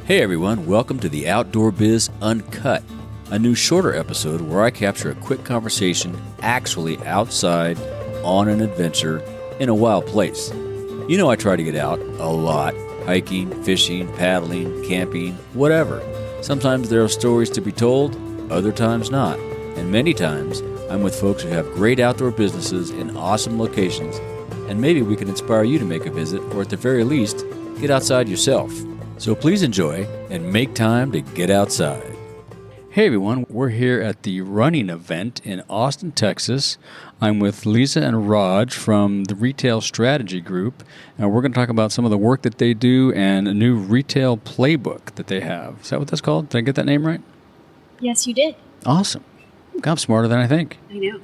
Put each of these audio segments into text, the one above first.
Hey everyone, welcome to the Outdoor Biz Uncut, a new shorter episode where I capture a quick conversation actually outside on an adventure in a wild place. You know I try to get out a lot, hiking, fishing, paddling, camping, whatever. Sometimes there are stories to be told, other times not. And many times I'm with folks who have great outdoor businesses in awesome locations, and maybe we can inspire you to make a visit or at the very least, get outside yourself. So please enjoy and make time to get outside. Hey everyone, we're here at the running event in Austin, Texas. I'm with Liza and Raj from the Retail Strategy Group, and we're going to talk about some of the work that they do and a new retail playbook that they have. Is that what that's called? Did I get that name right? Yes, you did. Awesome. I'm smarter than I think. I know.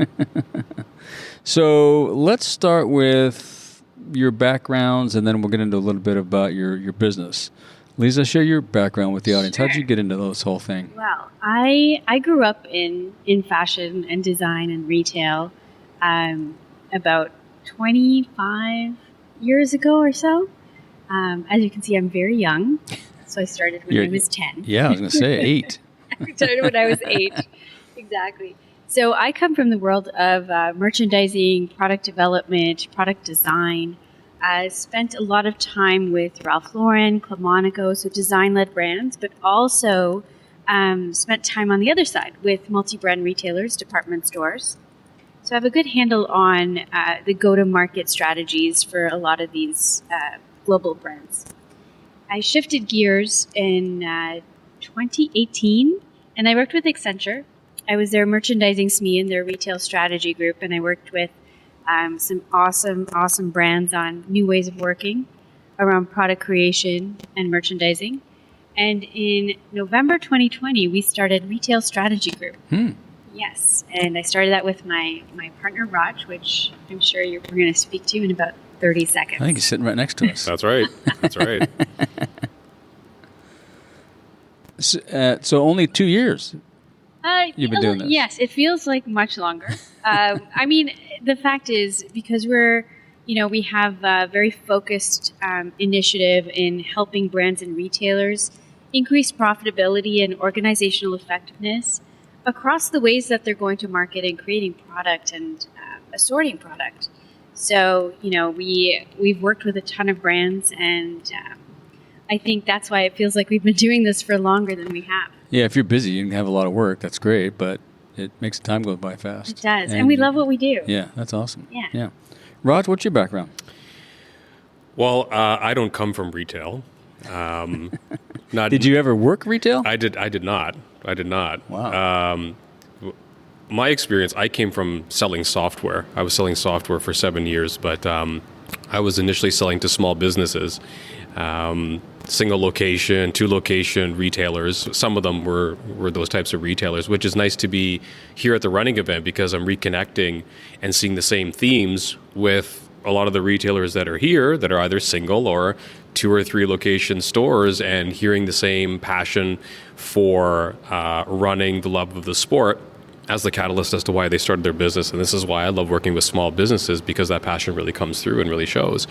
So let's start with your backgrounds, and then we'll get into a little bit about your business. Liza, share your background with the audience. Sure. How'd you get into this whole thing? Well, I grew up in fashion and design and retail about 25 years ago or so. As you can see, I'm very young. So I started when I was 10. Yeah, I was going to say 8. I started when I was 8. Exactly. So I come from the world of merchandising, product development, product design. I spent a lot of time with Ralph Lauren, Club Monaco, so design-led brands, but also spent time on the other side with multi-brand retailers, department stores. So I have a good handle on the go-to-market strategies for a lot of these global brands. I shifted gears in 2018, and I worked with Accenture. I was their merchandising SME in their retail strategy group, and I worked with some awesome brands on new ways of working around product creation and merchandising. And in November 2020, we started Retail Strategy Group. Yes, and I started that with my partner, Raj, which I'm sure we're going to speak to in about 30 seconds. I think he's sitting right next to us. That's right. That's right. So only 2 years you've been doing this. Yes, it feels like much longer. I mean, the fact is, because we have a very focused initiative in helping brands and retailers increase profitability and organizational effectiveness across the ways that they're going to market and creating product and assorting product. So, we've worked with a ton of brands, and I think that's why it feels like we've been doing this for longer than we have. Yeah, if you're busy, you can have a lot of work. That's great, but it makes the time go by fast. It does, and we love what we do. Yeah, that's awesome. Yeah. Raj, what's your background? Well, I don't come from retail. Did you ever work retail? I did not. Wow. My experience, I came from selling software. I was selling software for 7 years, but I was initially selling to small businesses. Single location, 2 location retailers. Some of them were those types of retailers, which is nice to be here at the running event because I'm reconnecting and seeing the same themes with a lot of the retailers that are here that are either single or 2 or 3 location stores, and hearing the same passion for running, the love of the sport as the catalyst as to why they started their business. And this is why I love working with small businesses, because that passion really comes through and really shows.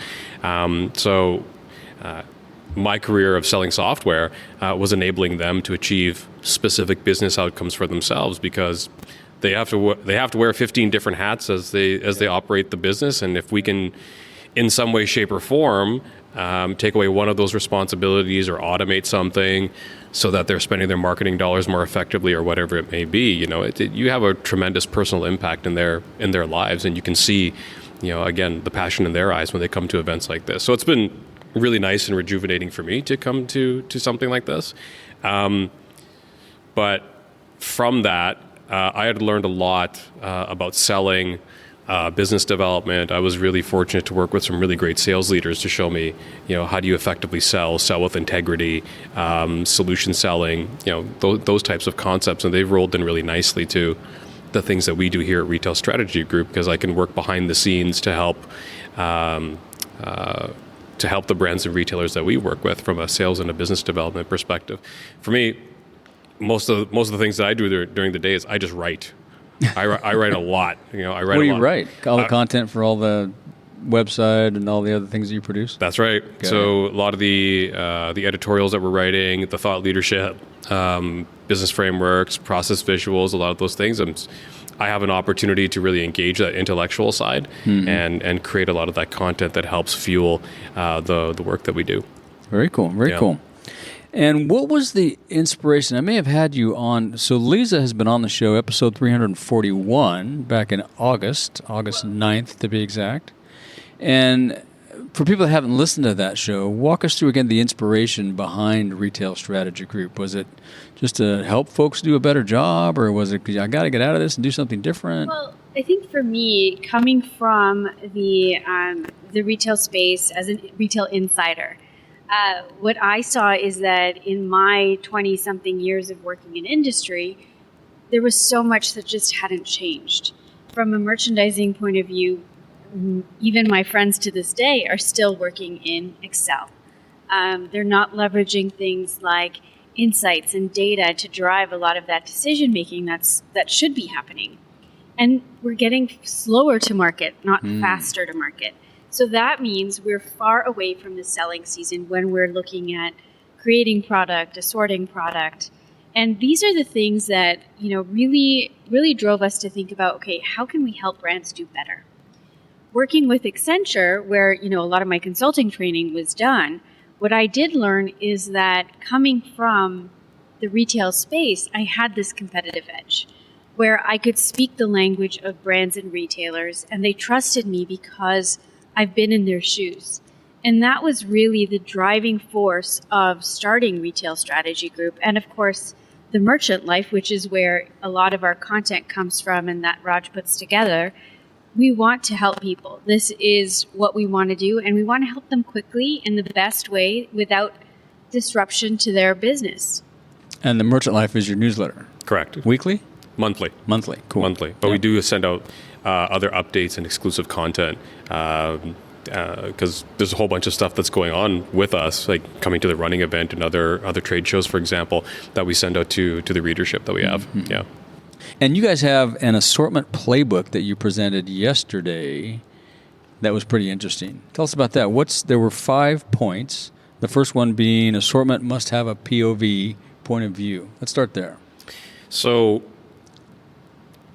My career of selling software was enabling them to achieve specific business outcomes for themselves, because they have to wear 15 different hats as they operate the business. And if we can, in some way, shape, or form, take away one of those responsibilities or automate something so that they're spending their marketing dollars more effectively or whatever it may be, you have a tremendous personal impact in their lives, and you can see, again, the passion in their eyes when they come to events like this. So it's been really nice and rejuvenating for me to come to something like this. But from that, I had learned a lot about selling, business development. I was really fortunate to work with some really great sales leaders to show me, how do you effectively sell with integrity, solution selling, those types of concepts. And they've rolled in really nicely to the things that we do here at Retail Strategy Group, because I can work behind the scenes to help the brands and retailers that we work with from a sales and a business development perspective. For me, most of the things that I do during the day is I just write. I write a lot. I write. What do you write? All the content for all the website and all the other things that you produce? That's right. So a lot of the editorials that we're writing, the thought leadership, business frameworks, process visuals, a lot of those things. I have an opportunity to really engage that intellectual side and create a lot of that content that helps fuel the work that we do. Very cool. Very cool. And what was the inspiration? I may have had you on. So Liza has been on the show, episode 341, back in August 9th to be exact. And for people that haven't listened to that show, walk us through again the inspiration behind Retail Strategy Group. Was it just to help folks do a better job, or was it, I got to get out of this and do something different? Well, I think for me, coming from the retail space as a retail insider, what I saw is that in my 20-something years of working in industry, there was so much that just hadn't changed. From a merchandising point of view, even my friends to this day are still working in Excel. They're not leveraging things like insights and data to drive a lot of that decision making that should be happening. And we're getting slower to market, not faster to market. So that means we're far away from the selling season when we're looking at creating product, assorting product. And these are the things that, really, really drove us to think about, okay, how can we help brands do better? Working with Accenture, where, a lot of my consulting training was done, what I did learn is that coming from the retail space, I had this competitive edge where I could speak the language of brands and retailers, and they trusted me because I've been in their shoes. And that was really the driving force of starting Retail Strategy Group. And of course, the Merchant Life, which is where a lot of our content comes from and that Raj puts together. We want to help people. This is what we want to do, and we want to help them quickly in the best way without disruption to their business. And the Merchant Life is your newsletter? Correct. Weekly? Monthly. Cool. Monthly. But we do send out other updates and exclusive content because there's a whole bunch of stuff that's going on with us, like coming to the running event and other trade shows, for example, that we send out to the readership that we have. Mm-hmm. Yeah. And you guys have an assortment playbook that you presented yesterday that was pretty interesting. Tell us about that. There were 5 points. The first one being assortment must have a POV, point of view. Let's start there. So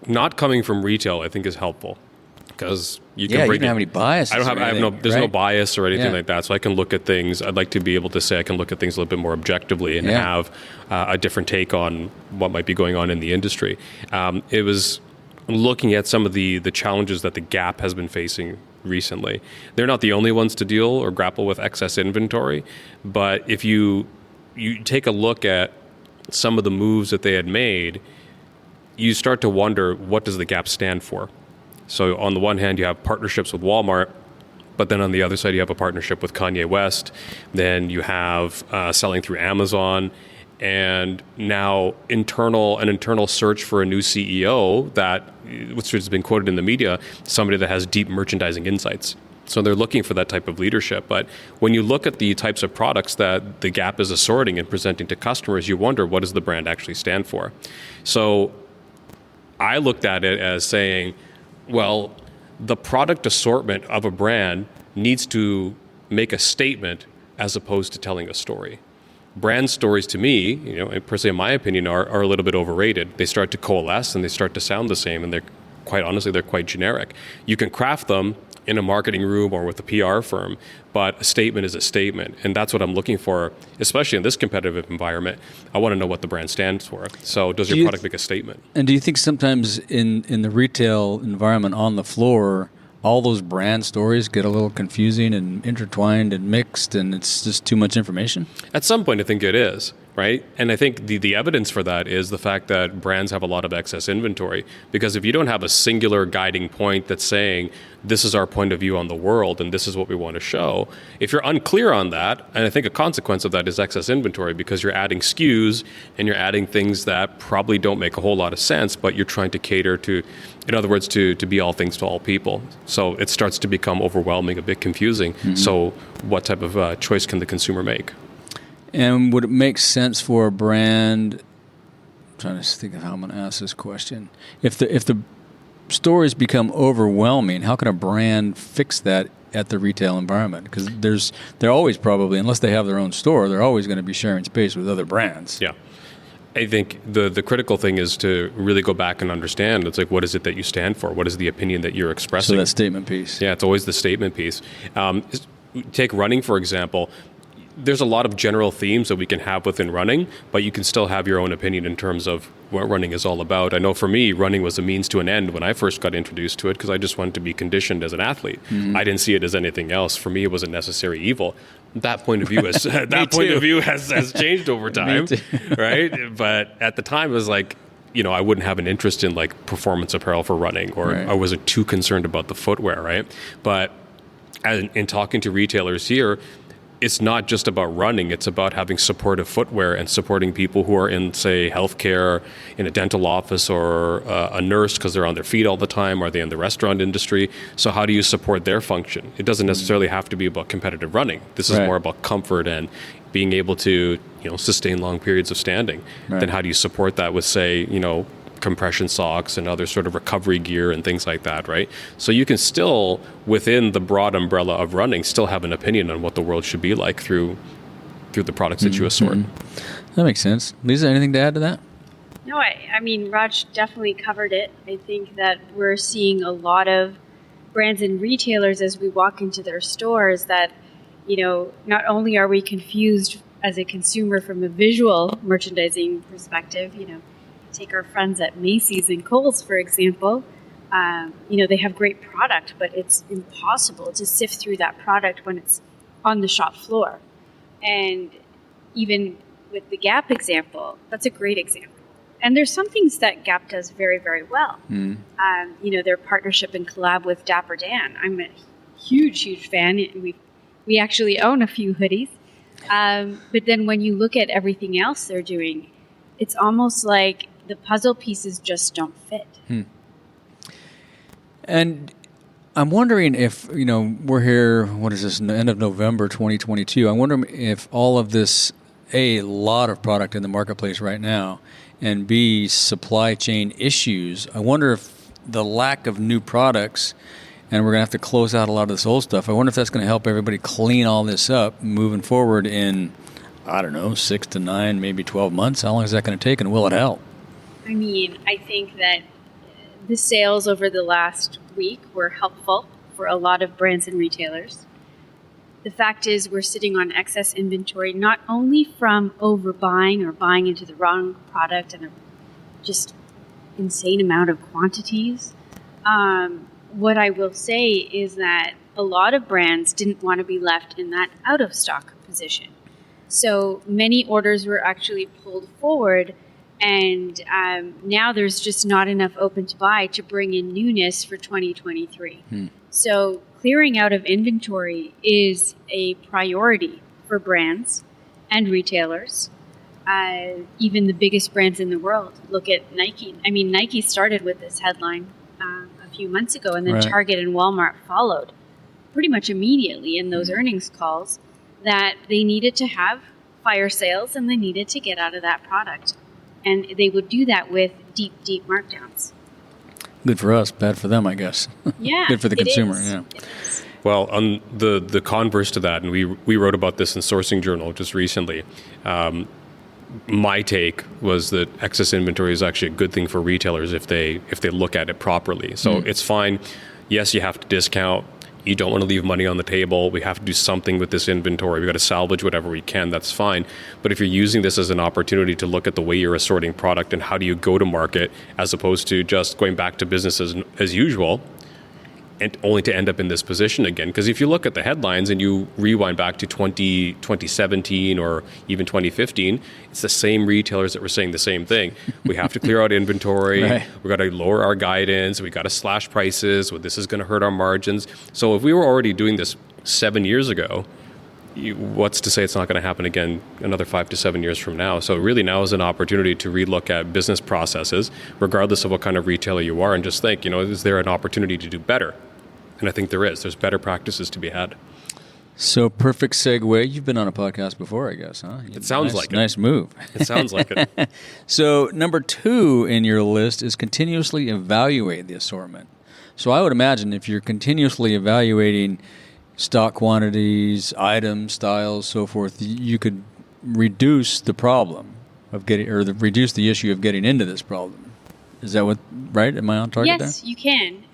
not coming from retail, I think, is helpful because you can you don't have any bias. There's no bias or anything like that. So I can look at things. I'd like to be able to say I can look at things a little bit more objectively and have a different take on what might be going on in the industry. It was looking at some of the challenges that the Gap has been facing recently. They're not the only ones to deal or grapple with excess inventory, but if you take a look at some of the moves that they had made, you start to wonder, what does the Gap stand for? So on the one hand, you have partnerships with Walmart, but then on the other side, you have a partnership with Kanye West. Then you have selling through Amazon, and now an internal search for a new CEO which has been quoted in the media, somebody that has deep merchandising insights. So they're looking for that type of leadership. But when you look at the types of products that the Gap is assorting and presenting to customers, you wonder, what does the brand actually stand for? So I looked at it as saying, well, the product assortment of a brand needs to make a statement as opposed to telling a story. Brand stories, to me, personally, in my opinion, are a little bit overrated. They start to coalesce and they start to sound the same, and they're quite generic. You can craft them in a marketing room or with a PR firm, but a statement is a statement, and that's what I'm looking for, especially in this competitive environment. I want to know what the brand stands for. So does your product make a statement? And do you think sometimes in the retail environment on the floor, all those brand stories get a little confusing and intertwined and mixed, and it's just too much information? At some point, I think it is, right? And I think the evidence for that is the fact that brands have a lot of excess inventory. Because if you don't have a singular guiding point that's saying, this is our point of view on the world and this is what we want to show, if you're unclear on that, and I think a consequence of that is excess inventory, because you're adding SKUs and you're adding things that probably don't make a whole lot of sense, but you're trying to cater to, in other words, to be all things to all people. So it starts to become overwhelming, a bit confusing. Mm-hmm. So what type of choice can the consumer make? And would it make sense for a brand? I'm trying to think of how I'm going to ask this question. If the stories become overwhelming, how can a brand fix that at the retail environment? Because they're always probably, unless they have their own store, they're always going to be sharing space with other brands. Yeah. I think the critical thing is to really go back and understand. It's like, what is it that you stand for? What is the opinion that you're expressing? So that statement piece. Yeah, it's always the statement piece. Take running, for example. There's a lot of general themes that we can have within running, but you can still have your own opinion in terms of what running is all about. I know for me, running was a means to an end when I first got introduced to it because I just wanted to be conditioned as an athlete. I didn't see it as anything else. For me, it was a necessary evil. That point of view has changed over time, right? But at the time, it was like, I wouldn't have an interest in like performance apparel for running, or Right. I wasn't too concerned about the footwear, right? But in talking to retailers here, it's not just about running, it's about having supportive footwear and supporting people who are in, say, healthcare, in a dental office, or a nurse because they're on their feet all the time. Are they in the restaurant industry? So how do you support their function? It doesn't necessarily have to be about competitive running. This is Right. more about comfort and being able to, sustain long periods of standing. Right. Then how do you support that with, say, compression socks and other sort of recovery gear and things like that, right? So you can still, within the broad umbrella of running, still have an opinion on what the world should be like through the products that you assort. That makes sense. Lisa, anything to add to that? No, I mean, Raj definitely covered it. I think that we're seeing a lot of brands and retailers as we walk into their stores that, not only are we confused as a consumer from a visual merchandising perspective, take our friends at Macy's and Kohl's, for example. They have great product, but it's impossible to sift through that product when it's on the shop floor. And even with the Gap example, that's a great example. And there's some things that Gap does very, very well. Their partnership and collab with Dapper Dan. I'm a huge, huge fan. We actually own a few hoodies. But then when you look at everything else they're doing, it's almost like the puzzle pieces just don't fit. And I'm wondering if, we're here, what is this, end of November 2022. I wonder if all of this, A, lot of product in the marketplace right now, and B, supply chain issues. I wonder if the lack of new products, and we're going to have to close out a lot of this old stuff, I wonder if that's going to help everybody clean all this up moving forward in, 6 to 9, maybe 12 months. How long is that going to take, and will it help? I mean, I think that the sales over the last week were helpful for a lot of brands and retailers. The fact is we're sitting on excess inventory, not only from overbuying or buying into the wrong product and a just insane amount of quantities. What I will say is that a lot of brands didn't want to be left in that out of stock position. So many orders were actually pulled forward. And now there's just not enough open to buy to bring in newness for 2023. So clearing out of inventory is a priority for brands and retailers. Even the biggest brands in the world. Look at Nike. I mean, Nike started with this headline a few months ago, and then Right. Target and Walmart followed pretty much immediately in those earnings calls that they needed to have fire sales and they needed to get out of that product. And they would do that with deep, deep markdowns. Good for us, bad for them, I guess. Yeah. Good for the it consumer, is. yeah. It is. Well, on the converse to that, and we wrote about this in Sourcing Journal just recently, my take was that excess inventory is actually a good thing for retailers if they look at it properly. So it's fine. Yes, you have to discount. You don't want to leave money on the table. We have to do something with this inventory. We've got to salvage whatever we can. That's fine. But if you're using this as an opportunity to look at the way you're assorting product and how do you go to market, as opposed to just going back to business as usual, and only to end up in this position again. Because if you look at the headlines and you rewind back to 2017 or even 2015, it's the same retailers that were saying the same thing. We have to clear out inventory. Right. We've got to lower our guidance. We've got to slash prices. Well, this is going to hurt our margins. So if we were already doing this 7 years ago, what's to say it's not going to happen again another 5 to 7 years from now? So really now is an opportunity to relook at business processes, regardless of what kind of retailer you are, and just think, is there an opportunity to do better? And I think there is. There's better practices to be had. So perfect segue. You've been on a podcast before, I guess, huh? It sounds like it. Nice move. It sounds like it. So number 2 in your list is continuously evaluate the assortment. So I would imagine if you're continuously evaluating stock quantities, items, styles, so forth, you could reduce the problem of getting, or reduce the issue of getting into this problem. Is that what, right? Am I on target there? Yes, you can.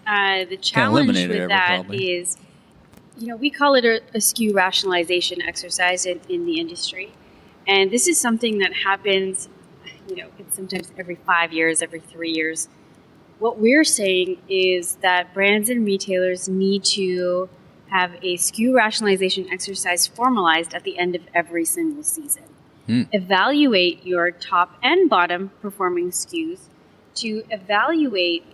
The challenge with that is, we call it a SKU rationalization exercise in the industry. And this is something that happens, it's sometimes every 5 years, every 3 years. What we're saying is that brands and retailers need to have a SKU rationalization exercise formalized at the end of every single season. Evaluate your top and bottom performing SKUs to evaluate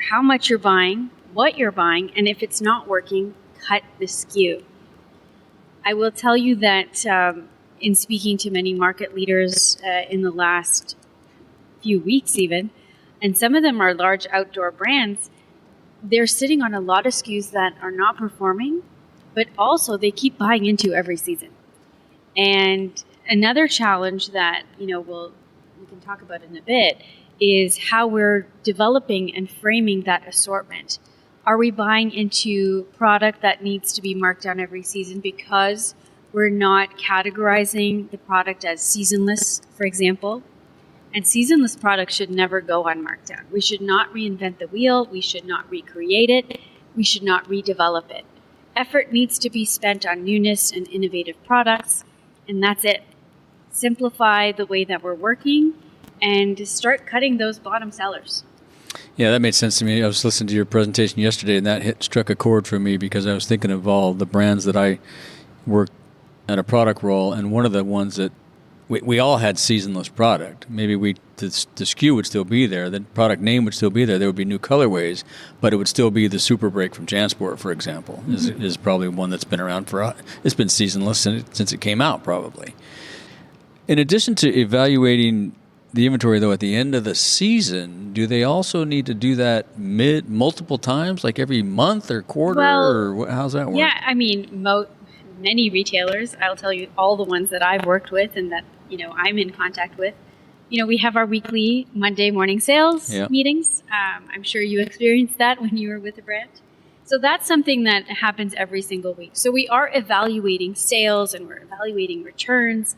how much you're buying, what you're buying, and if it's not working, cut the SKU. I will tell you that in speaking to many market leaders in the last few weeks even, and some of them are large outdoor brands, they're sitting on a lot of SKUs that are not performing, but also they keep buying into every season. And another challenge that, we can talk about in a bit is how we're developing and framing that assortment. Are we buying into product that needs to be marked down every season because we're not categorizing the product as seasonless, for example? And seasonless products should never go on markdown. We should not reinvent the wheel. We should not recreate it. We should not redevelop it. Effort needs to be spent on newness and innovative products, and that's it. Simplify the way that we're working and start cutting those bottom sellers. Yeah, that made sense to me. I was listening to your presentation yesterday, and that struck a chord for me because I was thinking of all the brands that I worked at a product role, and one of the ones that we all had seasonless product. Maybe the SKU would still be there, the product name would still be there. There would be new colorways, but it would still be the Super Break from JanSport, for example. Is probably one that's been around it's been seasonless since it came out, probably. In addition to evaluating the inventory, though, at the end of the season, do they also need to do that multiple times, like every month or quarter, or how's that work? Yeah, I mean, many retailers, I'll tell you all the ones that I've worked with and that, I'm in contact with, we have our weekly Monday morning sales meetings. I'm sure you experienced that when you were with a brand. So that's something that happens every single week. So we are evaluating sales and we're evaluating returns.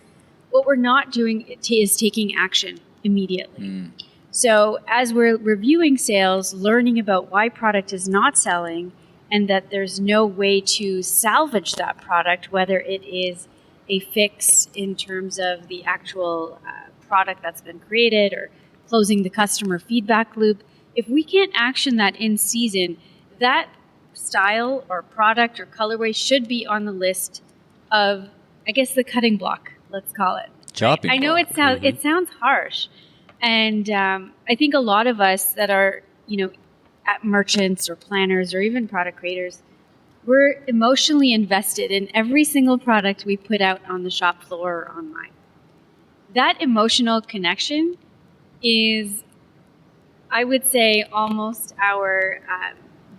What we're not doing is taking action immediately. So as we're reviewing sales, learning about why product is not selling and that there's no way to salvage that product, whether it is a fix in terms of the actual product that's been created or closing the customer feedback loop, if we can't action that in season, that style or product or colorway should be on the list of, I guess, the cutting block, let's call it. Chopping I know block. it sounds harsh. And I think a lot of us that are, at merchants or planners or even product creators, we're emotionally invested in every single product we put out on the shop floor or online. That emotional connection is, I would say, almost our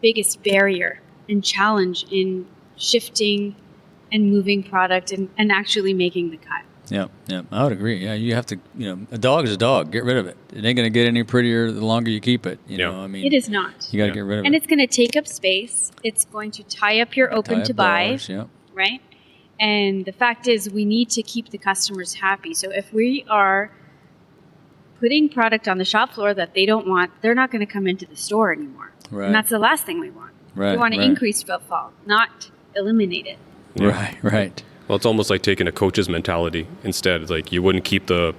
biggest barrier and challenge in shifting and moving product and actually making the cut. Yeah, I would agree. Yeah, you have to, a dog is a dog. Get rid of it. It ain't going to get any prettier the longer you keep it. You know, I mean, it is not. You got to get rid of it. And it's going to take up space. It's going to tie up your open to buy, right? And the fact is, we need to keep the customers happy. So if we are putting product on the shop floor that they don't want, they're not going to come into the store anymore. Right. And that's the last thing we want. Right. We want to increase footfall, not eliminate it. Yeah. Right. Well, it's almost like taking a coach's mentality instead. It's like you wouldn't keep the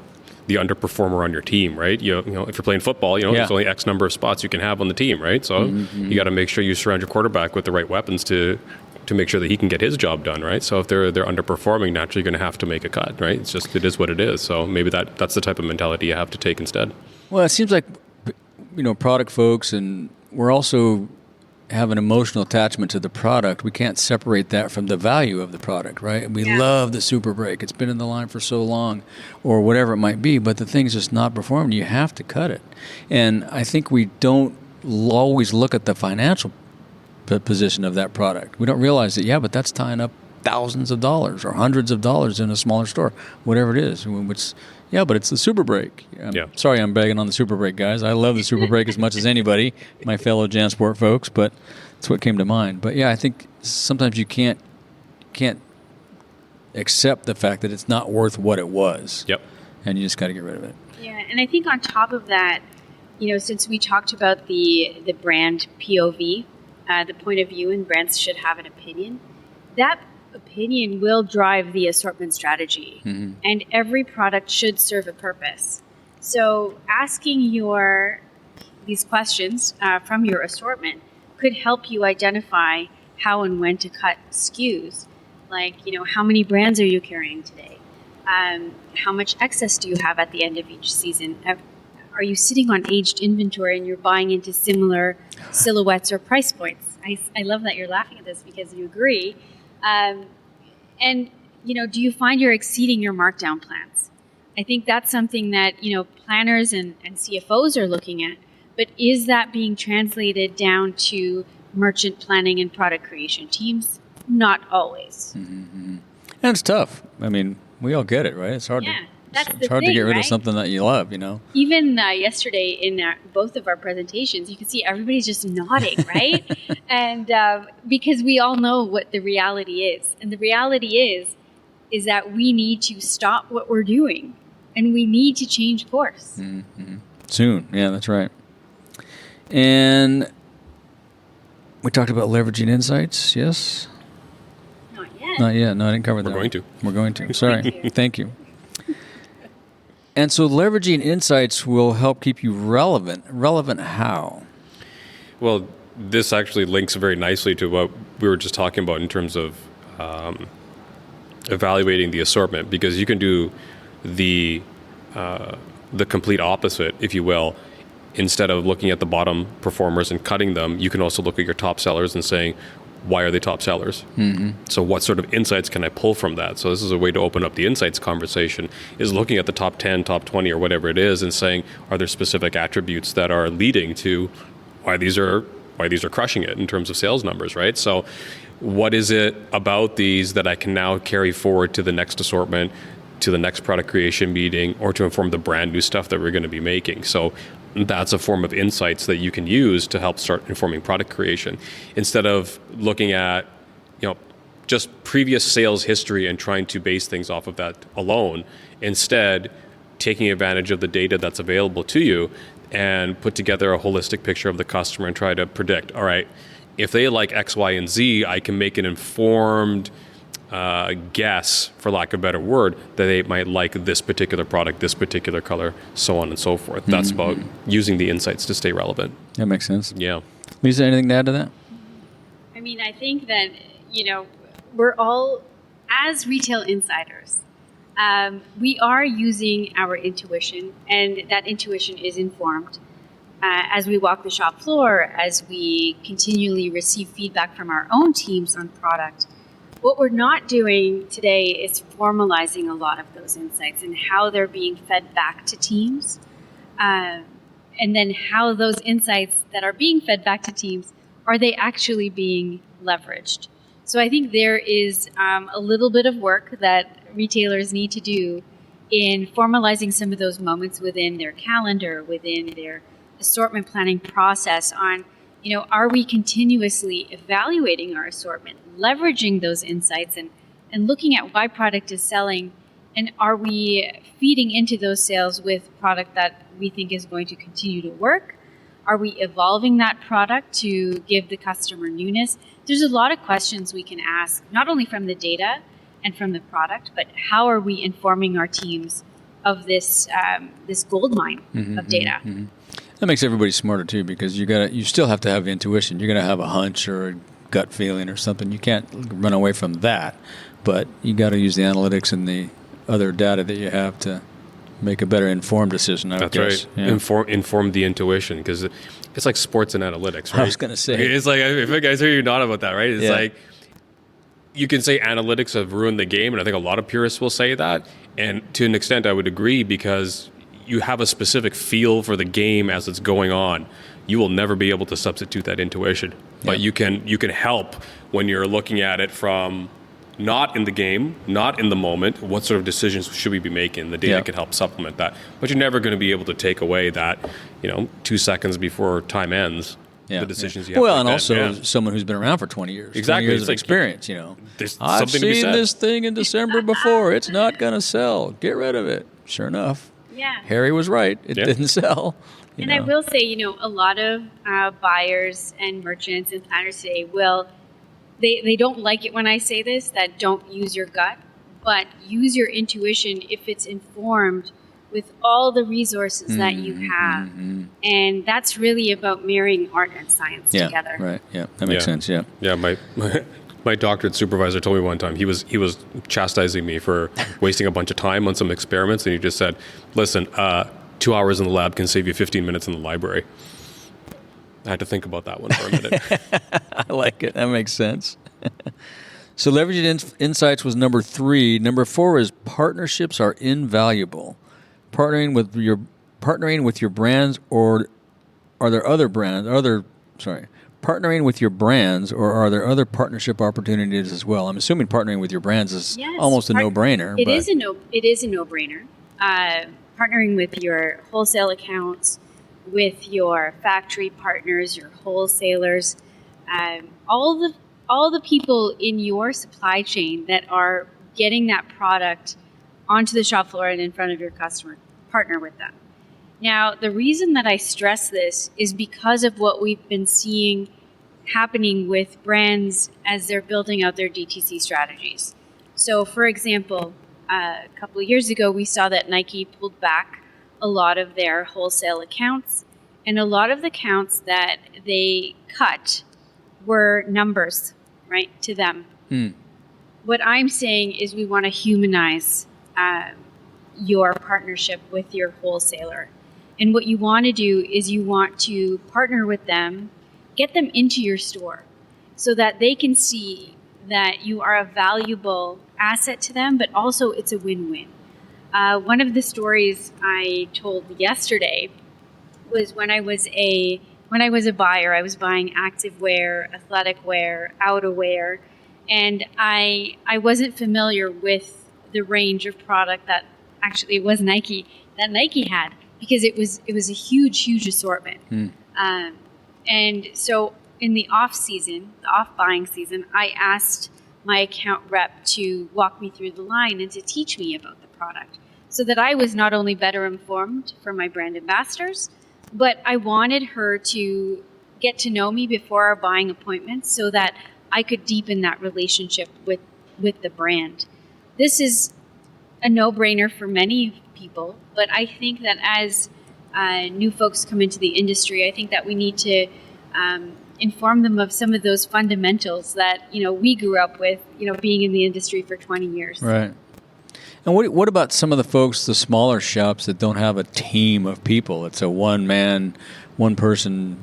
underperformer on your team, right? You know, if you're playing football, there's only X number of spots you can have on the team, right? So you got to make sure you surround your quarterback with the right weapons to make sure that he can get his job done, right? So if they're underperforming, naturally you're going to have to make a cut, right? It is what it is. So maybe that's the type of mentality you have to take instead. Well, it seems like product folks, and we're also have an emotional attachment to the product. We can't separate that from the value of the product, right? We love the Super Break. It's been in the line for so long, or whatever it might be, but the thing's just not performing. You have to cut it. And I think we don't always look at the financial position of that product. We don't realize that, but that's tying up thousands of dollars or hundreds of dollars in a smaller store, whatever it is. But it's the Super Break. Sorry, I'm bagging on the Super Break, guys. I love the Super Break as much as anybody, my fellow JanSport folks, but it's what came to mind. But yeah, I think sometimes you can't accept the fact that it's not worth what it was. Yep. And you just got to get rid of it. Yeah, and I think on top of that, since we talked about the brand POV, the point of view, and brands should have an opinion, that opinion will drive the assortment strategy. Mm-hmm. And every product should serve a purpose. So asking these questions from your assortment could help you identify how and when to cut SKUs. Like, how many brands are you carrying today? How much excess do you have at the end of each season? Are you sitting on aged inventory and you're buying into similar silhouettes or price points? I love that you're laughing at this because you agree. Do you find you're exceeding your markdown plans? I think that's something that, planners and CFOs are looking at. But is that being translated down to merchant planning and product creation teams? Not always. Mm-hmm. And it's tough. I mean, we all get it, right? It's hard to get rid of something that you love, Even yesterday in both of our presentations, you can see everybody's just nodding, right? And because we all know what the reality is. And the reality is that we need to stop what we're doing and we need to change course. Mm-hmm. Soon. Yeah, that's right. And we talked about leveraging insights, yes? Not yet. No, I didn't cover that. We're going to. Sorry. Thank you. And so leveraging insights will help keep you relevant. Relevant how? Well, this actually links very nicely to what we were just talking about in terms of evaluating the assortment, because you can do the complete opposite, if you will. Instead of looking at the bottom performers and cutting them, you can also look at your top sellers and saying, why are they top sellers? Mm-hmm. So what sort of insights can I pull from that? So this is a way to open up the insights conversation, is looking at the top 10, top 20, or whatever it is, and saying, are there specific attributes that are leading to why these are crushing it in terms of sales numbers, right? So what is it about these that I can now carry forward to the next assortment, to the next product creation meeting, or to inform the brand new stuff that we're going to be making? So that's a form of insights that you can use to help start informing product creation, instead of looking at just previous sales history and trying to base things off of that alone. Instead, taking advantage of the data that's available to you and put together a holistic picture of the customer and try to predict, all right, if they like X, Y, and Z, I can make an informed guess, for lack of a better word, that they might like this particular product, this particular color, so on and so forth. Mm-hmm. That's about using the insights to stay relevant. That makes sense. Yeah. Lisa, anything to add to that? I mean, I think that, we're all, as retail insiders, we are using our intuition, and that intuition is informed as we walk the shop floor, as we continually receive feedback from our own teams on product. What we're not doing today is formalizing a lot of those insights and how they're being fed back to teams, and then how those insights that are being fed back to teams, are they actually being leveraged? So I think there is a little bit of work that retailers need to do in formalizing some of those moments within their calendar, within their assortment planning process on, are we continuously evaluating our assortment, leveraging those insights and looking at why product is selling, and are we feeding into those sales with product that we think is going to continue to work? Are we evolving that product to give the customer newness? There's a lot of questions we can ask, not only from the data and from the product, but how are we informing our teams of this gold mine of data? Mm-hmm. That makes everybody smarter too, because you still have to have intuition. You're going to have a hunch or a gut feeling or something. You can't run away from that, but you got to use the analytics and the other data that you have to make a better informed decision. That's right. Yeah. Inform the intuition, because it's like sports and analytics, right? I was going to say. It's like, if you guys hear you nod about that, right? It's like, you can say analytics have ruined the game, and I think a lot of purists will say that. And to an extent, I would agree, because you have a specific feel for the game as it's going on. You will never be able to substitute that intuition, but you can help when you're looking at it from not in the game, not in the moment, what sort of decisions should we be making? The data can help supplement that. But you're never going to be able to take away that, 2 seconds before time ends, the decisions you have to make. Well, and also someone who's been around for 20 years. Exactly. 20 years of experience, There's I've something to be seen said. this thing in December before. It's not going to sell. Get rid of it. Sure enough. Yeah. Harry was right. It didn't sell. And I will say, a lot of buyers and merchants and planners today they don't like it when I say this, that don't use your gut, but use your intuition if it's informed with all the resources that you have. And that's really about marrying art and science together. Right. Yeah. That makes sense. Yeah. Yeah. My doctorate supervisor told me one time, he was chastising me for wasting a bunch of time on some experiments. And he just said, listen, 2 hours in the lab can save you 15 minutes in the library. I had to think about that one for a minute. I like it. That makes sense. So leveraging insights was number 3. Number 4 is partnerships are invaluable. Partnering with your brands, or are there other brands? Partnering with your brands, or are there other partnership opportunities as well? I'm assuming partnering with your brands is almost a no-brainer. It is a no-brainer. Partnering with your wholesale accounts, with your factory partners, your wholesalers, all the people in your supply chain that are getting that product onto the shop floor and in front of your customer, partner with them. Now, the reason that I stress this is because of what we've been seeing happening with brands as they're building out their DTC strategies. So, for example, a couple of years ago, we saw that Nike pulled back a lot of their wholesale accounts, and a lot of the accounts that they cut were numbers, right, to them. What I'm saying is we want to humanize your partnership with your wholesaler. And what you want to do is you want to partner with them, get them into your store so that they can see that you are a valuable asset to them, but also it's a win-win. One of the stories I told yesterday was when I was a buyer. I was buying active wear, athletic wear, outerwear, and I wasn't familiar with the range of product that actually it was Nike had, because it was a huge assortment. And so in the off buying season, I asked my account rep to walk me through the line and to teach me about the product, so that I was not only better informed for my brand ambassadors, but I wanted her to get to know me before our buying appointments so that I could deepen that relationship with the brand. This is a no-brainer for many people, but I think that as new folks come into the industry, I think that we need to inform them of some of those fundamentals that we grew up with, being in the industry for 20 years. Right. And what about some of the folks, the smaller shops that don't have a team of people? It's a one-man, one-person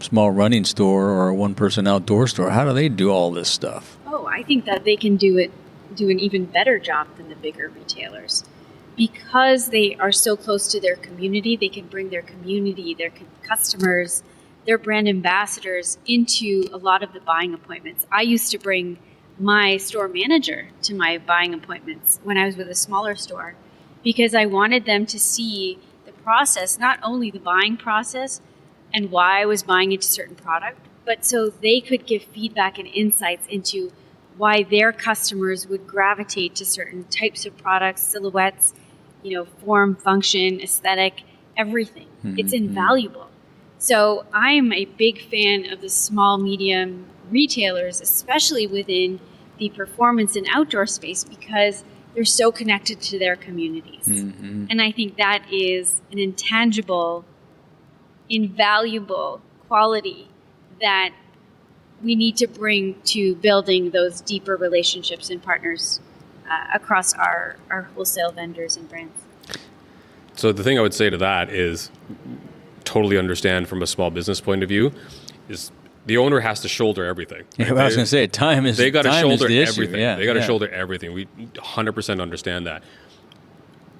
small running store or a one-person outdoor store. How do they do all this stuff? Oh, I think that they can do an even better job than the bigger retailers. Because they are so close to their community, they can bring their community, their customers, their brand ambassadors into a lot of the buying appointments. I used to bring my store manager to my buying appointments when I was with a smaller store, because I wanted them to see the process, not only the buying process and why I was buying into certain product, but so they could give feedback and insights into why their customers would gravitate to certain types of products, silhouettes, form, function, aesthetic, everything. It's invaluable. So I'm a big fan of the small, medium retailers, especially within the performance and outdoor space, because they're so connected to their communities. And I think that is an intangible, invaluable quality that we need to bring to building those deeper relationships and partners across our wholesale vendors and brands. So the thing I would say to that is totally understand from a small business point of view is the owner has to shoulder everything. Yeah, I was going to say, they got to shoulder the everything. Yeah, they got to shoulder everything. We 100% understand that.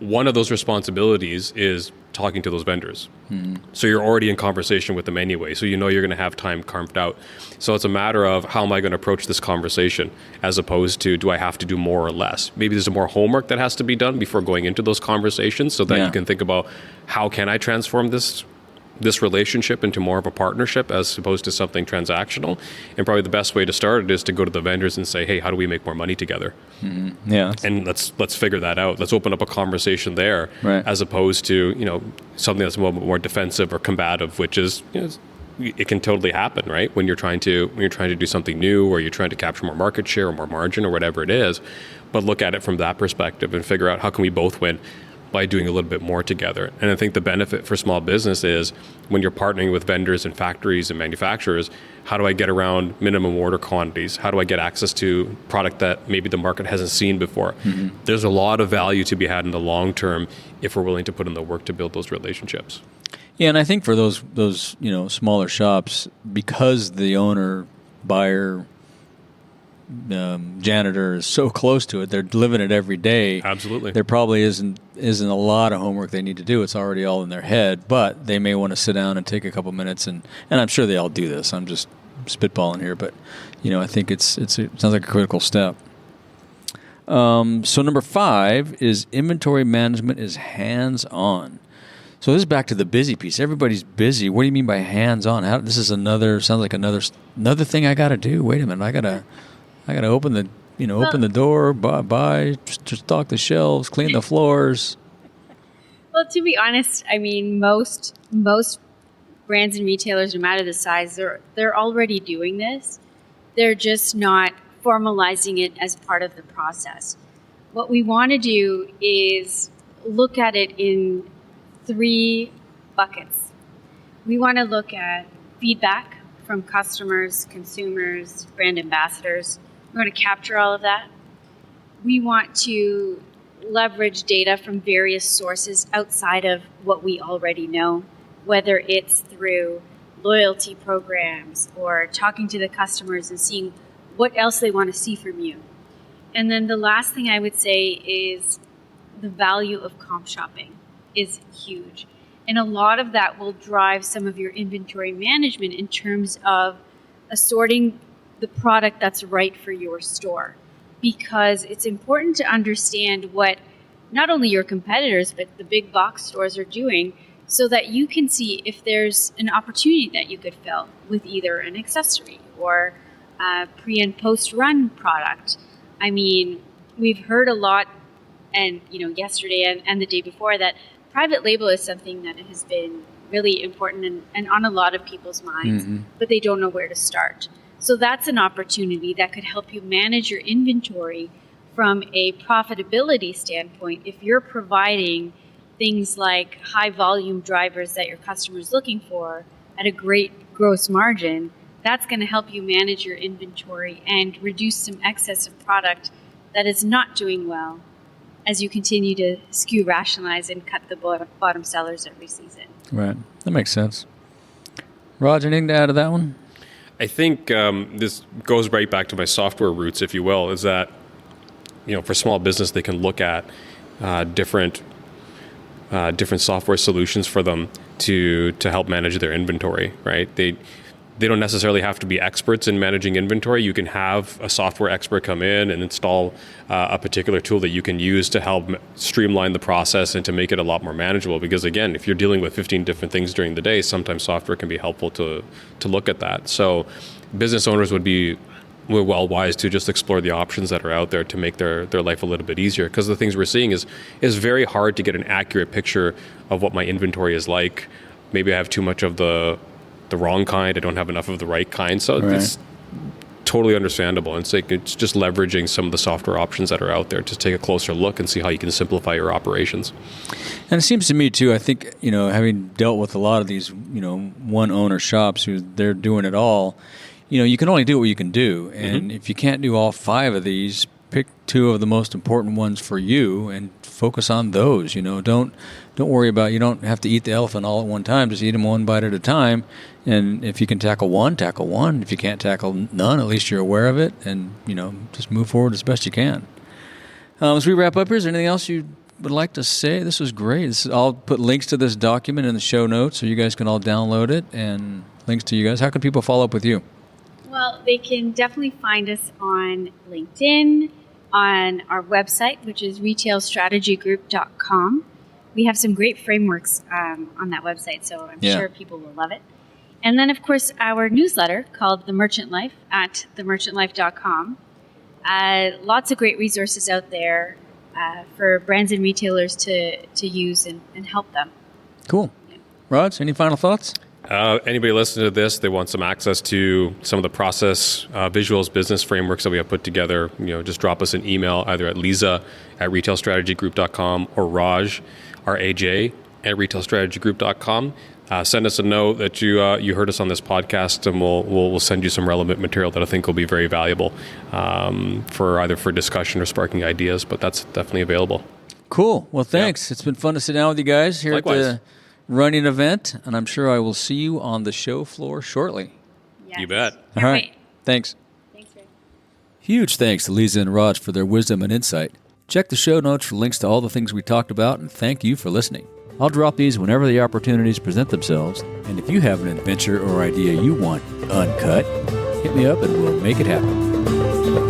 one of those responsibilities is talking to those vendors. So you're already in conversation with them anyway. So you know you're going to have time carved out. So it's a matter of how am I going to approach this conversation as opposed to do I have to do more or less? Maybe there's more homework that has to be done before going into those conversations so that you can think about how can I transform this relationship into more of a partnership as opposed to something transactional. And probably the best way to start it is to go to the vendors and say, hey, how do we make more money together? Yeah. And let's figure that out. Let's open up a conversation there as opposed to, something that's a little bit more defensive or combative, which is, it can totally happen, right? When you're trying to do something new or you're trying to capture more market share or more margin or whatever it is, but look at it from that perspective and figure out how can we both win by doing a little bit more together. And I think the benefit for small business is when you're partnering with vendors and factories and manufacturers, how do I get around minimum order quantities? How do I get access to product that maybe the market hasn't seen before? There's a lot of value to be had in the long term if we're willing to put in the work to build those relationships. Yeah, and I think for those smaller shops, because the owner, buyer, janitor is so close to it, they're living it every day. Absolutely. There probably isn't a lot of homework they need to do. It's already all in their head, but they may want to sit down and take a couple minutes, and I'm sure they all do this. I'm just spitballing here, but I think it sounds like a critical step. So number 5 is inventory management is hands-on. So this is back to the busy piece. Everybody's busy. What do you mean by hands-on? This is sounds like another thing I got to do. Wait a minute, I gotta open the door, buy, stock the shelves, clean the floors. Well, to be honest, I mean, most brands and retailers, no matter the size, they're already doing this. They're just not formalizing it as part of the process. What we want to do is look at it in 3 buckets. We want to look at feedback from customers, consumers, brand ambassadors. We want to capture all of that. We want to leverage data from various sources outside of what we already know, whether it's through loyalty programs or talking to the customers and seeing what else they want to see from you. And then the last thing I would say is the value of comp shopping is huge. And a lot of that will drive some of your inventory management in terms of assorting the product that's right for your store. Because it's important to understand what not only your competitors, but the big box stores are doing so that you can see if there's an opportunity that you could fill with either an accessory or a pre and post run product. I mean, we've heard a lot, and yesterday and the day before, that private label is something that has been really important and on a lot of people's minds, but they don't know where to start. So that's an opportunity that could help you manage your inventory from a profitability standpoint. If you're providing things like high volume drivers that your customer's looking for at a great gross margin, that's going to help you manage your inventory and reduce some excess of product that is not doing well as you continue to SKU rationalize and cut the bottom sellers every season. Right. That makes sense. Raj, anything to add to that one? I think this goes right back to my software roots, if you will, is that, for small business, they can look at different software solutions for them to help manage their inventory, right? They don't necessarily have to be experts in managing inventory. You can have a software expert come in and install a particular tool that you can use to help streamline the process and to make it a lot more manageable. Because again, if you're dealing with 15 different things during the day, sometimes software can be helpful to look at that. So business owners we're well wise to just explore the options that are out there to make their life a little bit easier. Because the things we're seeing is very hard to get an accurate picture of what my inventory is like. Maybe I have too much of the wrong kind. I don't have enough of the right kind. So It's totally understandable. And it's just leveraging some of the software options that are out there to take a closer look and see how you can simplify your operations. And it seems to me too, I think, having dealt with a lot of these, one owner shops they're doing it all, you can only do what you can do. And if you can't do all 5 of these, pick 2 of the most important ones for you and focus on those. Don't worry about, you don't have to eat the elephant all at one time. Just eat them one bite at a time. And if you can tackle one, tackle one. If you can't tackle none, at least you're aware of it, and just move forward as best you can. As we wrap up here, is there anything else you would like to say this was great. I'll put links to this document in the show notes so you guys can all download it, and links to you guys. How can people follow up with you? Well, they can definitely find us on LinkedIn, on our website, which is retailstrategygroup.com. We have some great frameworks on that website, so I'm sure people will love it. And then, of course, our newsletter called The Merchant Life at themerchantlife.com. Lots of great resources out there for brands and retailers to use and help them. Cool. Raj, any final thoughts? Anybody listening to this, they want some access to some of the process, visuals, business frameworks that we have put together, just drop us an email either at Liza at retailstrategygroup.com or Raj, R-A-J, at retailstrategygroup.com. Send us a note that you heard us on this podcast, and we'll send you some relevant material that I think will be very valuable for discussion or sparking ideas, but that's definitely available. Cool. Well, thanks. Yeah. It's been fun to sit down with you guys here Likewise. At the running event, and I'm sure I will see you on the show floor shortly. Yes. You bet. All right. Thanks. Thanks, Ray. Huge thanks to Liza and Raj for their wisdom and insight. Check the show notes for links to all the things we talked about, and thank you for listening. I'll drop these whenever the opportunities present themselves, and if you have an adventure or idea you want uncut, hit me up and we'll make it happen.